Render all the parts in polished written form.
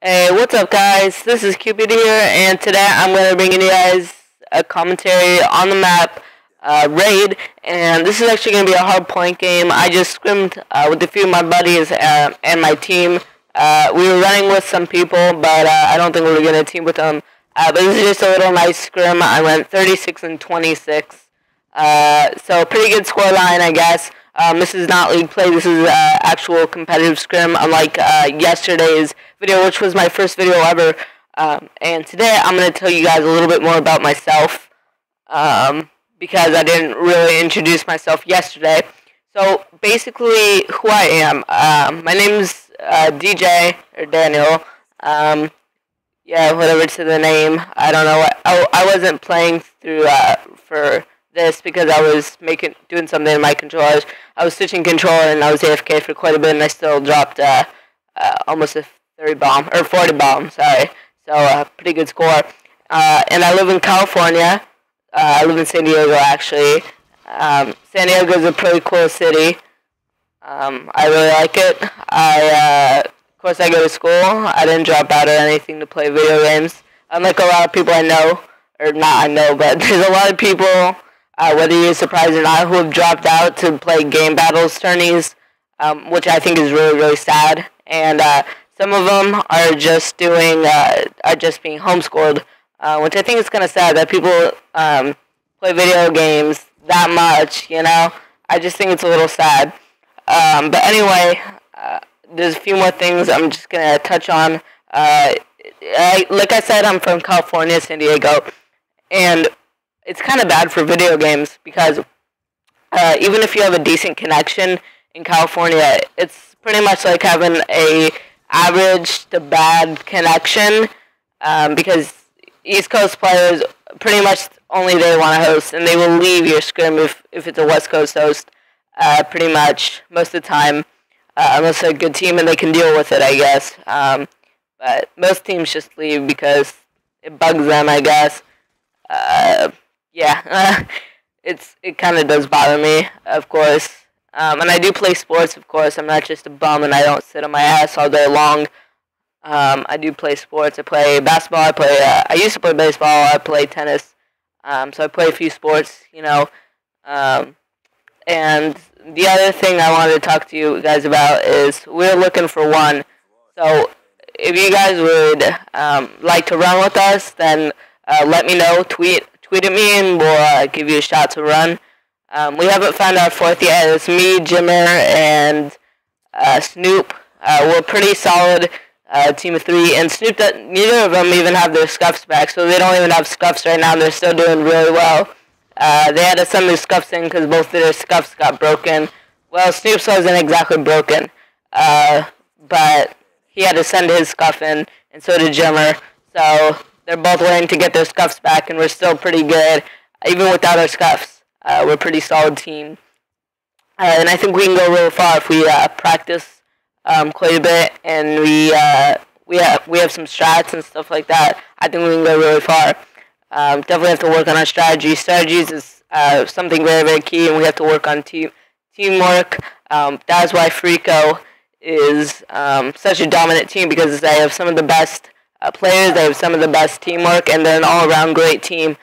Hey, what's up, guys? This is Cupid here, and today I'm going to bring you guys a commentary on the map Raid, and this is actually going to be a hard point game. I just scrimmed with a few of my buddies and my team. We were running with some people, but I don't think we were going to team with them. But this is just a little nice scrim. I went 36 and 26, so pretty good score line, I guess. This is not league play, this is actual competitive scrim, unlike yesterday's video, which was my first video ever. And today I'm going to tell you guys a little bit more about myself, because I didn't really introduce myself yesterday. So basically who I am, my name's DJ, or Daniel, yeah, whatever to the name, I don't know, I wasn't playing through for this because I was doing something in my controllers. I was switching controller and I was AFK for quite a bit, and I still dropped almost a 40 bomb, sorry. So pretty good score. And I live in California. I live in San Diego, actually. San Diego is a pretty cool city. I really like it. Of course, I go to school. I didn't drop out or anything to play video games. Unlike a lot of people I know, or not I know, but there's a lot of people, whether you're surprised or not, who have dropped out to play game battles tourneys, which I think is really, really sad. And some of them are just being homeschooled, which I think is kind of sad that people play video games that much, you know? I just think it's a little sad. But anyway, there's a few more things I'm just going to touch on. Like I said, I'm from California, San Diego, and it's kind of bad for video games because even if you have a decent connection in California, it's pretty much like having a average to bad connection, because East Coast players pretty much only they want to host, and they will leave your scrim if it's a West Coast host, pretty much most of the time, unless they're a good team and they can deal with it, I guess. But most teams just leave because it bugs them, I guess. Yeah, it kind of does bother me, of course. And I do play sports, of course. I'm not just a bum and I don't sit on my ass all day long. I do play sports. I play basketball. I used to play baseball. I play tennis. So I play a few sports, you know. And the other thing I wanted to talk to you guys about is we're looking for one. So if you guys would like to run with us, then let me know. Tweet at me and we'll give you a shot to run. We haven't found our fourth yet. It's me, Jimmer, and Snoop. We're a pretty solid team of three, and Snoop, neither of them even have their scuffs back, so they don't even have scuffs right now. They're still doing really well. They had to send their scuffs in because both of their scuffs got broken. Well, Snoop's wasn't exactly broken, but he had to send his scuff in, and so did Jimmer. So they're both waiting to get their scuffs back, and we're still pretty good, even without our scuffs. We're a pretty solid team, and I think we can go really far if we practice quite a bit, and we have some strats and stuff like that. I think we can go really far. Definitely have to work on our strategy. Strategies is something very, very key, and we have to work on teamwork. That's why Fariko is such a dominant team, because they have some of the best players, they have some of the best teamwork, and they're an all-around great team.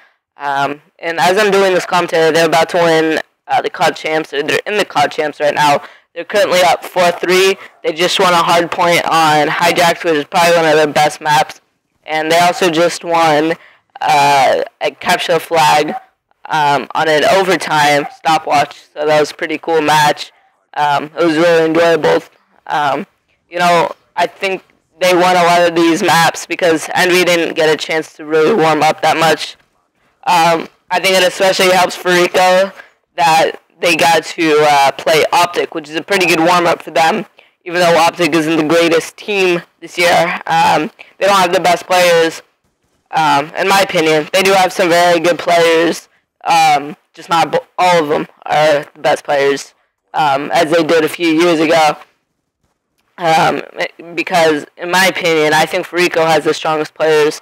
And as I'm doing this commentary, they're about to win the COD champs. They're in the COD champs right now. They're currently up 4-3. They just won a hard point on Hijacks, which is probably one of their best maps. And they also just won a capture the flag on an overtime stopwatch. So that was a pretty cool match. It was really enjoyable. You know, I think they won a lot of these maps because Envy didn't get a chance to really warm up that much. I think it especially helps Fariko that they got to play Optic, which is a pretty good warm-up for them, even though Optic isn't the greatest team this year. They don't have the best players, in my opinion. They do have some very good players, just not all of them are the best players, as they did a few years ago. Because, in my opinion, I think Fariko has the strongest players,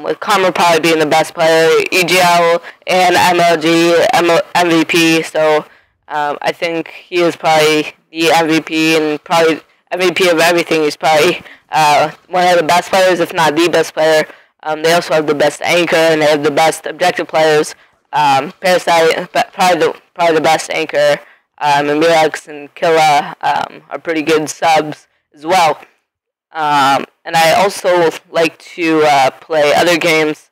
with Karma probably being the best player, EGL and MVP, so I think he is probably the MVP and probably MVP of everything. He's probably one of the best players, if not the best player. They also have the best anchor, and they have the best objective players. Parasite, probably the best anchor. And Mirex and Killa are pretty good subs as well. And I also like to play other games.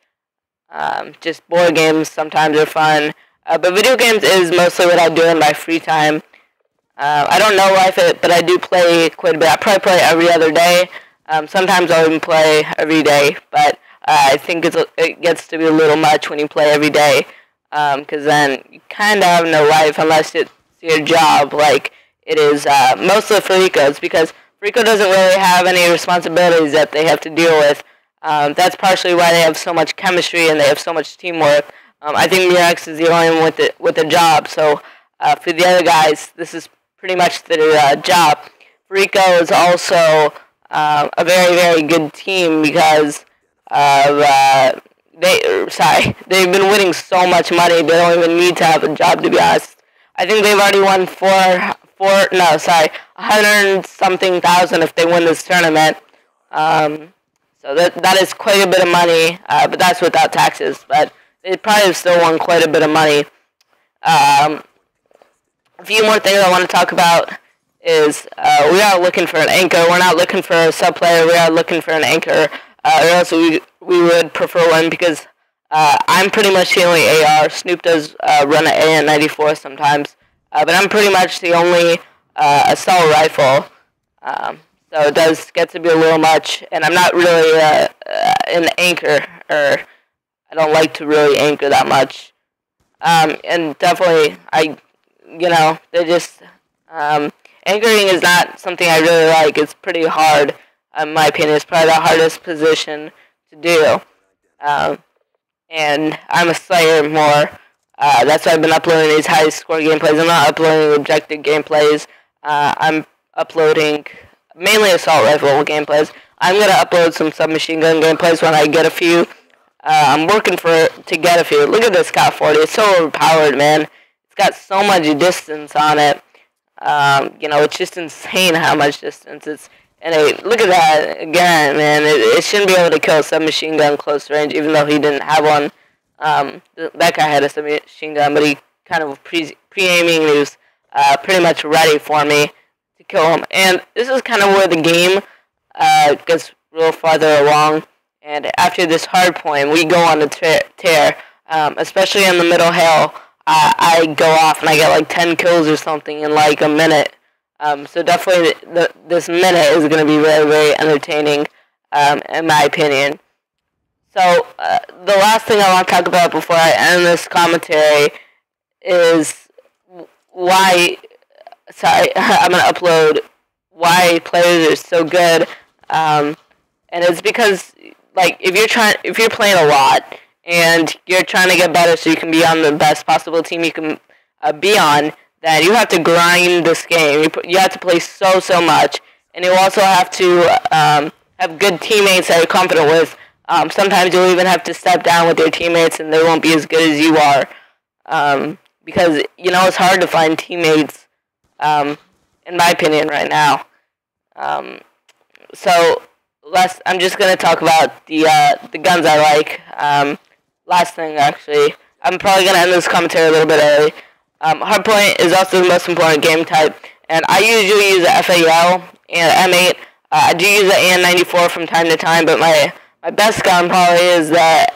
Just board games sometimes are fun. But video games is mostly what I do in my free time. I don't know life it, but I do play quite a bit. I probably play every other day. Sometimes I'll even play every day, but I think it gets to be a little much when you play every day, because then you kind of have no life unless it's your job, like it is most of Fariko's, because Fariko doesn't really have any responsibilities that they have to deal with. That's partially why they have so much chemistry and they have so much teamwork. I think Mirex is the only one with a job, so for the other guys, this is pretty much their job. Fariko is also a very, very good team because of they've been winning so much money. They don't even need to have a job, to be honest. I think they've already won 100-something thousand if they win this tournament. So that is quite a bit of money, but that's without taxes. But they probably have still won quite a bit of money. A few more things I want to talk about is we are looking for an anchor. We're not looking for a sub player. We are looking for an anchor, or else we would prefer one, because I'm pretty much the only AR. Snoop does run an AN-94 sometimes, but I'm pretty much the only assault rifle. So it does get to be a little much, and I'm not really an anchor, or I don't like to really anchor that much. And definitely, they're just anchoring is not something I really like. It's pretty hard, in my opinion. It's probably the hardest position to do. And I'm a slayer more. That's why I've been uploading these high score gameplays. I'm not uploading objective gameplays. I'm uploading mainly assault rifle gameplays. I'm gonna upload some submachine gun gameplays when I get a few. I'm working to get a few. Look at this Cat 40. It's so overpowered, man. It's got so much distance on it. It's just insane how much distance it's. And look at that again, man. It shouldn't be able to kill a submachine gun close range, even though he didn't have one. That guy had a submachine gun, but he kind of pre-aiming. He was pretty much ready for me to kill him. And this is kind of where the game gets real farther along. And after this hard point, we go on a tear, especially in the middle hill. I go off and I get like 10 kills or something in like a minute. So definitely this minute is going to be very, very entertaining, in my opinion. So the last thing I want to talk about before I end this commentary is why, I'm going to upload why players are so good. And it's because, like, if you're playing a lot and you're trying to get better so you can be on the best possible team you can be on, then you have to grind this game. You have to play so much, and you also have to have good teammates that you're confident with. Sometimes you'll even have to step down with your teammates, and they won't be as good as you are, because it's hard to find teammates, in my opinion, right now. So I'm just gonna talk about the guns I like. Last thing, actually, I'm probably gonna end this commentary a little bit early. Hardpoint is also the most important game type, and I usually use the FAL and M8. I do use the AN-94 from time to time, but my best gun probably is the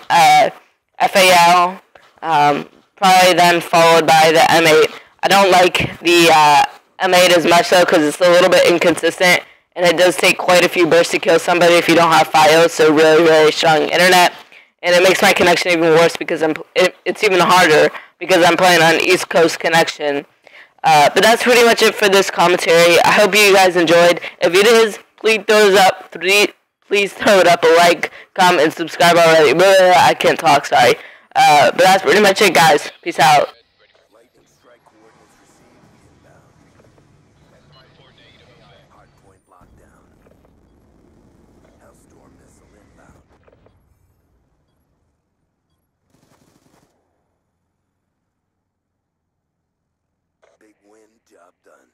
FAL, probably then followed by the M8. I don't like the M8 as much, though, because it's a little bit inconsistent, and it does take quite a few bursts to kill somebody if you don't have FiOS, so really, really strong internet. And it makes my connection even worse because it's even harder because I'm playing on East Coast connection. But that's pretty much it for this commentary. I hope you guys enjoyed. If it is, please throw it up. Please throw it up a like, comment, and subscribe already. I can't talk, sorry. But that's pretty much it, guys. Peace out. Big win, job done.